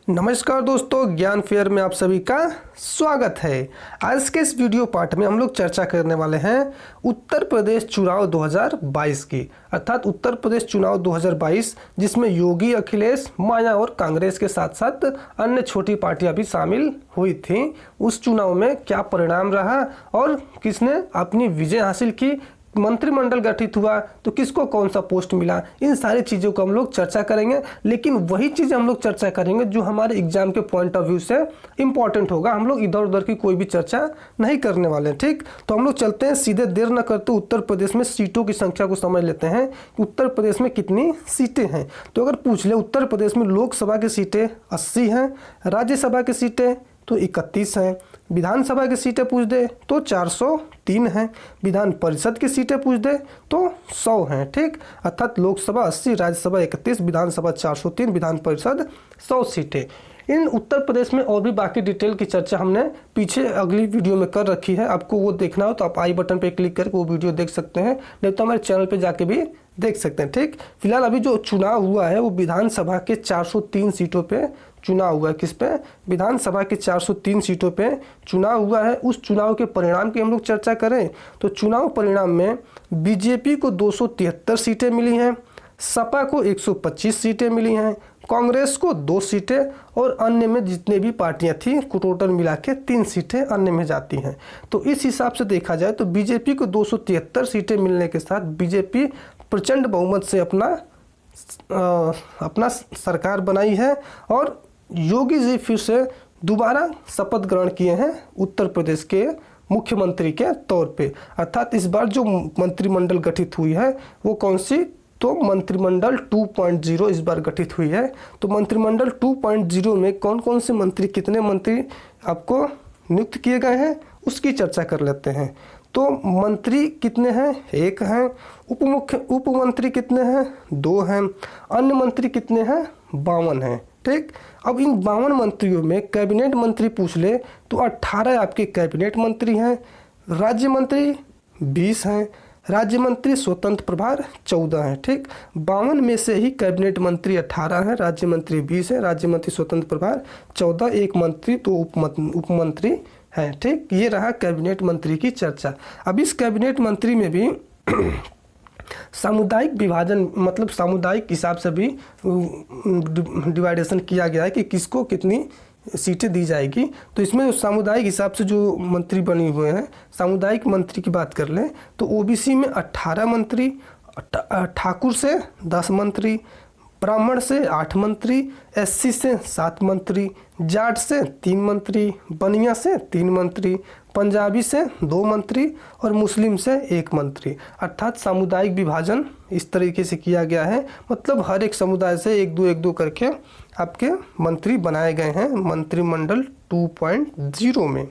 नमस्कार दोस्तों, ज्ञान फेयर में आप सभी का स्वागत है। आज के इस वीडियो पार्ट में हम लोग चर्चा करने वाले हैं उत्तर प्रदेश चुनाव 2022 की, अर्थात उत्तर प्रदेश चुनाव 2022 जिसमें योगी, अखिलेश, माया और कांग्रेस के साथ साथ अन्य छोटी पार्टियां भी शामिल हुई थीं। उस चुनाव में क्या परिणाम रहा और किसने अपनी विजय हासिल की, मंत्रिमंडल गठित हुआ तो किसको कौन सा पोस्ट मिला, इन सारी चीज़ों को हम लोग चर्चा करेंगे। लेकिन वही चीज़ हम लोग चर्चा करेंगे जो हमारे एग्जाम के पॉइंट ऑफ व्यू से इंपॉर्टेंट होगा। हम लोग इधर उधर की कोई भी चर्चा नहीं करने वाले हैं, ठीक। तो हम लोग चलते हैं सीधे, देर न करते उत्तर प्रदेश में सीटों की संख्या को समझ लेते हैं कि उत्तर प्रदेश में कितनी सीटें हैं। तो अगर पूछ ले, उत्तर प्रदेश में लोकसभा की सीटें 80 हैं, राज्यसभा की सीटें तो 31 हैं, विधानसभा की सीटें पूछ दे तो 403 हैं, विधान परिषद की सीटें पूछ दे तो 100 हैं, ठीक। अर्थात लोकसभा 80, राज्यसभा 31, विधानसभा 403, विधान परिषद 100 सीटें। इन उत्तर प्रदेश में और भी बाकी डिटेल की चर्चा हमने पीछे अगली वीडियो में कर रखी है। आपको वो देखना हो तो आप आई बटन पे क्लिक करके वो वीडियो देख सकते हैं, नहीं तो हमारे चैनल पे जाके भी देख सकते हैं, ठीक। फिलहाल अभी जो चुनाव हुआ है वो विधानसभा के 403 सीटों पे चुनाव हुआ है। किस पे? विधानसभा के 403 सीटों पे चुनाव हुआ है। उस चुनाव के परिणाम की हम लोग चर्चा करें तो चुनाव परिणाम में बीजेपी को 273 सीटें मिली हैं, सपा को 125 सीटें मिली हैं, कांग्रेस को 2 सीटें और अन्य में जितने भी पार्टियां थी टोटल मिला के 3 सीटें अन्य में जाती हैं। तो इस हिसाब से देखा जाए तो बीजेपी को 273 सीटें मिलने के साथ बीजेपी प्रचंड बहुमत से अपना सरकार बनाई है और योगी जी फिर से दोबारा शपथ ग्रहण किए हैं उत्तर प्रदेश के मुख्यमंत्री के तौर पे। अर्थात इस बार जो मंत्रिमंडल गठित हुई है वो कौन सी? तो मंत्रिमंडल 2.0 इस बार गठित हुई है। तो मंत्रिमंडल 2.0 में कौन कौन से मंत्री, कितने मंत्री आपको नियुक्त किए गए हैं उसकी चर्चा कर लेते हैं। तो मंत्री कितने हैं? 1 हैं। उप मंत्री कितने हैं? 2 हैं। अन्य मंत्री कितने हैं? 52 हैं, ठीक। अब इन 52 मंत्रियों में कैबिनेट मंत्री पूछ ले तो 18 आपके कैबिनेट मंत्री हैं, राज्य मंत्री 20 हैं, राज्य मंत्री स्वतंत्र प्रभार 14 हैं, ठीक। 52 में से ही कैबिनेट मंत्री 18 हैं, राज्य मंत्री 20 हैं, राज्य मंत्री स्वतंत्र प्रभार 14, एक मंत्री तो उप मंत्री हैं, ठीक। ये रहा कैबिनेट मंत्री की चर्चा। अब इस कैबिनेट मंत्री में भी सामुदायिक विभाजन, मतलब सामुदायिक हिसाब से भी डिवाइडेशन किया गया है कि किसको कितनी सीटें दी जाएगी। तो इसमें सामुदायिक हिसाब से जो मंत्री बने हुए हैं, सामुदायिक मंत्री की बात कर लें तो ओबीसी में 18 मंत्री, ठाकुर से 10 मंत्री, ब्राह्मण से 8 मंत्री, एससी से 7 मंत्री, जाट से 3 मंत्री, बनिया से 3 मंत्री, पंजाबी से 2 मंत्री और मुस्लिम से 1 मंत्री। अर्थात सामुदायिक विभाजन इस तरीके से किया गया है, मतलब हर एक समुदाय से 1-2 करके आपके मंत्री बनाए गए हैं मंत्रिमंडल 2.0 में।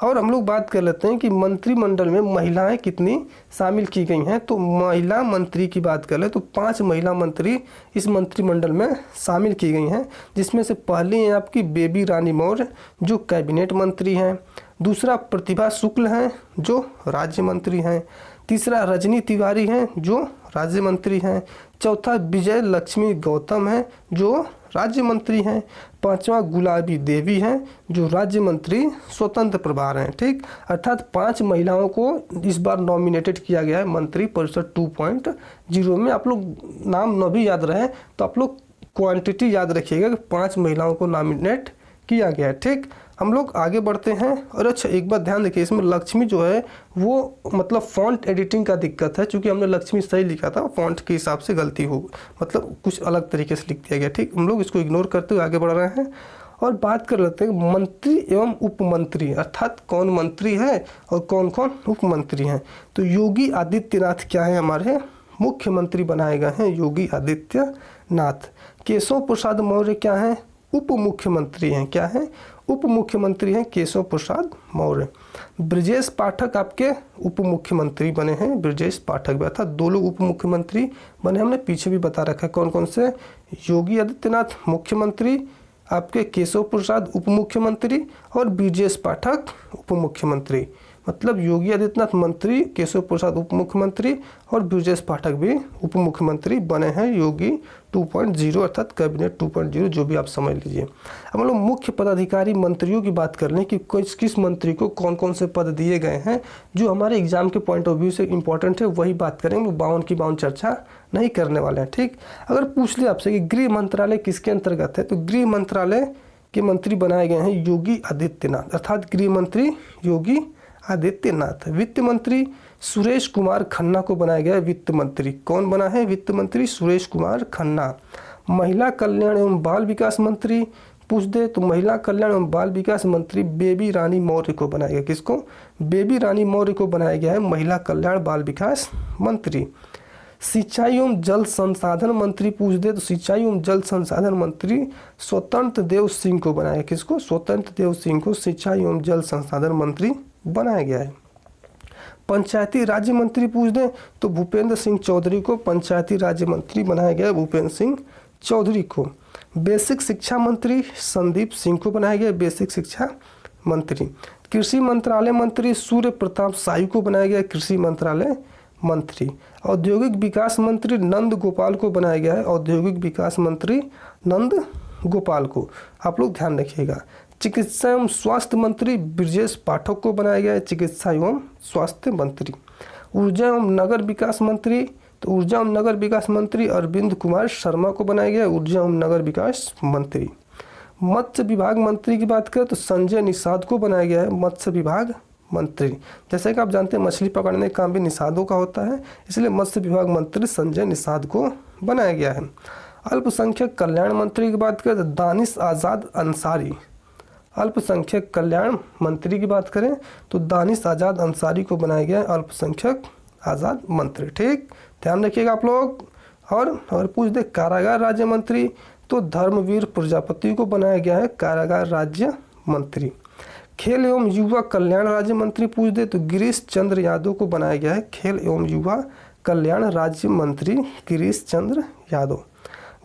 और हम लोग बात कर लेते हैं कि मंत्रिमंडल में महिलाएं कितनी शामिल की गई हैं। तो महिला मंत्री की बात कर ले तो 5 महिला मंत्री इस मंत्रिमंडल में शामिल की गई हैं, जिसमें से पहली हैं आपकी बेबी रानी मौर्य जो कैबिनेट मंत्री हैं, दूसरा प्रतिभा शुक्ल हैं जो राज्य मंत्री हैं, तीसरा रजनी तिवारी हैं जो राज्य मंत्री हैं, चौथा विजय लक्ष्मी गौतम हैं जो राज्य मंत्री हैं, 5वां गुलाबी देवी हैं जो राज्य मंत्री स्वतंत्र प्रभार हैं, ठीक। अर्थात 5 महिलाओं को इस बार नॉमिनेटेड किया गया है मंत्री परिषद 2.0 में। आप लोग नाम न भी याद रहे तो आप लोग क्वांटिटी याद रखिएगा कि 5 महिलाओं को नॉमिनेट किया गया है, ठीक। हम लोग आगे बढ़ते हैं। और अच्छा एक बात ध्यान देखिए, इसमें लक्ष्मी जो है वो मतलब फॉन्ट एडिटिंग का दिक्कत है, क्योंकि हमने लक्ष्मी सही लिखा था, फॉन्ट के हिसाब से गलती हो, मतलब कुछ अलग तरीके से लिख दिया गया, ठीक। हम लोग इसको इग्नोर करते हुए आगे बढ़ रहे हैं और बात कर लेते हैं मंत्री एवं उप मंत्री, अर्थात कौन मंत्री है और कौन कौन उप मंत्री हैं। तो योगी आदित्यनाथ क्या है? हमारे मुख्यमंत्री बनाए गए हैं योगी आदित्यनाथ। केशव प्रसाद मौर्य क्या है? उप मुख्यमंत्री हैं। क्या है? उप मुख्यमंत्री हैं केशव प्रसाद मौर्य। ब्रजेश पाठक आपके उप मुख्यमंत्री बने हैं, ब्रजेश पाठक भी, अर्थात 2 लोग उप मुख्यमंत्री बने। हमने पीछे भी बता रखा है कौन कौन से। योगी आदित्यनाथ मुख्यमंत्री, आपके केशव प्रसाद उप मुख्यमंत्री और ब्रजेश पाठक उप मुख्यमंत्री। मतलब योगी आदित्यनाथ मंत्री, केशव प्रसाद उप मुख्यमंत्री और ब्रजेश पाठक भी उप मुख्यमंत्री बने हैं योगी 2.0 अर्थात कैबिनेट 2.0, जो भी आप समझ लीजिए। अब हम लोग मुख्य पदाधिकारी मंत्रियों की बात कर लें कि किस मंत्री को कौन कौन से पद दिए गए हैं, जो हमारे एग्जाम के पॉइंट ऑफ व्यू से इंपॉर्टेंट है वही बात करेंगे, 52 की 52 चर्चा नहीं करने वाले हैं। ठीक, अगर पूछ लिया आपसे कि गृह मंत्रालय किसके अंतर्गत है, तो गृह मंत्रालय के मंत्री बनाए गए हैं योगी आदित्यनाथ, अर्थात गृह मंत्री योगी आदित्यनाथ। वित्त मंत्री सुरेश कुमार खन्ना को बनाया गया है वित्त मंत्री। कौन बना है वित्त मंत्री? सुरेश कुमार खन्ना। महिला कल्याण एवं बाल विकास मंत्री पूछ दे तो महिला कल्याण एवं बाल विकास मंत्री बेबी रानी मौर्य को बनाया गया। किसको? बेबी रानी मौर्य को बनाया गया है महिला कल्याण बाल विकास मंत्री। सिंचाई एवं जल संसाधन मंत्री पूछ दे तो सिंचाई एवं जल संसाधन मंत्री स्वतंत्र देव सिंह को बनाया। किसको? स्वतंत्र देव सिंह को सिंचाई एवं जल संसाधन मंत्री बनाया गया है। पंचायती राज्य मंत्री पूछ दे तो भूपेंद्र सिंह चौधरी को पंचायती राज्य मंत्री बनाया गया है, भूपेंद्र सिंह चौधरी को। बेसिक शिक्षा मंत्री संदीप सिंह को बनाया गया बेसिक शिक्षा मंत्री। कृषि मंत्रालय मंत्री सूर्य प्रताप शाही को बनाया गया कृषि मंत्रालय मंत्री। औद्योगिक विकास मंत्री नंद गोपाल को बनाया गया है औद्योगिक विकास मंत्री नंद गोपाल को, आप लोग ध्यान रखिएगा। चिकित्सा एवं स्वास्थ्य मंत्री ब्रजेश पाठक को बनाया गया है चिकित्सा एवं स्वास्थ्य मंत्री। ऊर्जा एवं नगर विकास मंत्री तो ऊर्जा एवं नगर विकास मंत्री अरविंद कुमार शर्मा को बनाया गया ऊर्जा एवं नगर विकास मंत्री। मत्स्य विभाग मंत्री की बात करें तो संजय निषाद को बनाया गया है मत्स्य विभाग मंत्री। जैसे कि आप जानते हैं मछली पकड़ने का काम भी निषादों का होता है, इसलिए मत्स्य विभाग मंत्री संजय निषाद को बनाया गया है। अल्पसंख्यक कल्याण मंत्री की बात करें तो दानिश आज़ाद अंसारी। अल्पसंख्यक कल्याण मंत्री की बात करें तो दानिश आज़ाद अंसारी को बनाया गया है अल्पसंख्यक आज़ाद मंत्री। ठीक, ध्यान रखिएगा आप लोग। और पूछ दे कारागार राज्य मंत्री तो धर्मवीर प्रजापति को बनाया गया है कारागार राज्य मंत्री। खेल एवं युवा कल्याण राज्य मंत्री पूछ दे तो गिरीश चंद्र यादव को बनाया गया है खेल एवं युवा कल्याण राज्य मंत्री गिरीश चंद्र यादव।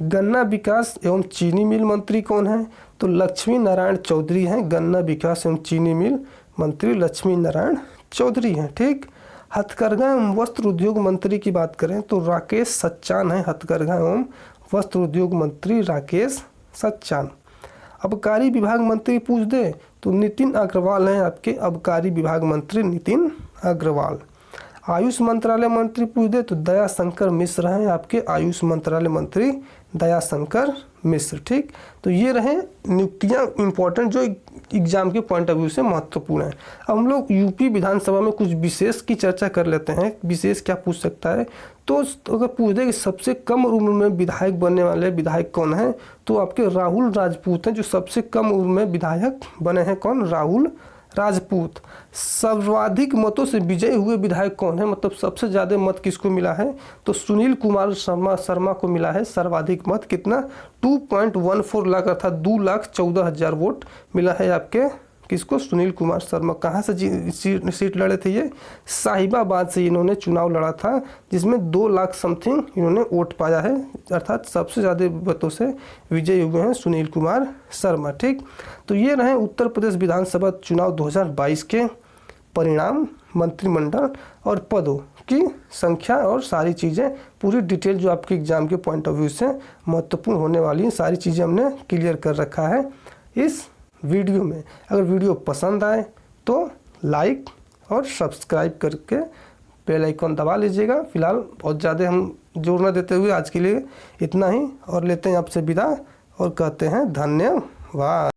गन्ना विकास एवं चीनी मिल मंत्री कौन है? तो लक्ष्मी नारायण चौधरी हैं गन्ना विकास एवं चीनी मिल मंत्री लक्ष्मी नारायण चौधरी हैं। ठीक, हथकरघा एवं वस्त्र उद्योग मंत्री की बात करें तो राकेश सच्चान है हथकरघा एवं वस्त्र उद्योग मंत्री राकेश सच्चान। आबकारी विभाग मंत्री पूछ दे तो नितिन अग्रवाल हैं आपके आबकारी विभाग मंत्री नितिन अग्रवाल। आयुष मंत्रालय मंत्री पूछ दे तो दयाशंकर मिश्र हैं आपके आयुष मंत्रालय मंत्री दयाशंकर मिश्र। ठीक, तो ये रहे नियुक्तियां इंपॉर्टेंट जो एग्जाम के पॉइंट ऑफ व्यू से महत्वपूर्ण है। अब हम लोग यूपी विधानसभा में कुछ विशेष की चर्चा कर लेते हैं। विशेष क्या पूछ सकता है? तो अगर पूछ दे कि सबसे कम उम्र में विधायक बनने वाले विधायक कौन है तो आपके राहुल राजपूत हैं जो सबसे कम उम्र में विधायक बने हैं। कौन? राहुल राजपूत। सर्वाधिक मतों से विजयी हुए विधायक कौन है, मतलब सबसे ज़्यादा मत किसको मिला है? तो सुनील कुमार शर्मा को मिला है सर्वाधिक मत। कितना? 2.14 लाख अर्थात 2,14,000 वोट मिला है आपके किसको? सुनील कुमार शर्मा। कहाँ से सीट लड़े थे ये? साहिबाबाद से इन्होंने चुनाव लड़ा था जिसमें 2 लाख समथिंग इन्होंने वोट पाया है, अर्थात सबसे ज़्यादा मतों से विजयी हुए हैं सुनील कुमार शर्मा। ठीक, तो ये रहे उत्तर प्रदेश विधानसभा चुनाव 2022 के परिणाम, मंत्रिमंडल और पदों की संख्या और सारी चीज़ें पूरी डिटेल जो आपके एग्जाम के पॉइंट ऑफ व्यू से महत्वपूर्ण होने वाली हैं सारी चीज़ें हमने क्लियर कर रखा है इस वीडियो में। अगर वीडियो पसंद आए तो लाइक और सब्सक्राइब करके बेल आइकन दबा लीजिएगा। फिलहाल बहुत ज़्यादा हम जोर न देते हुए आज के लिए इतना ही और लेते हैं आपसे विदा और कहते हैं धन्यवाद।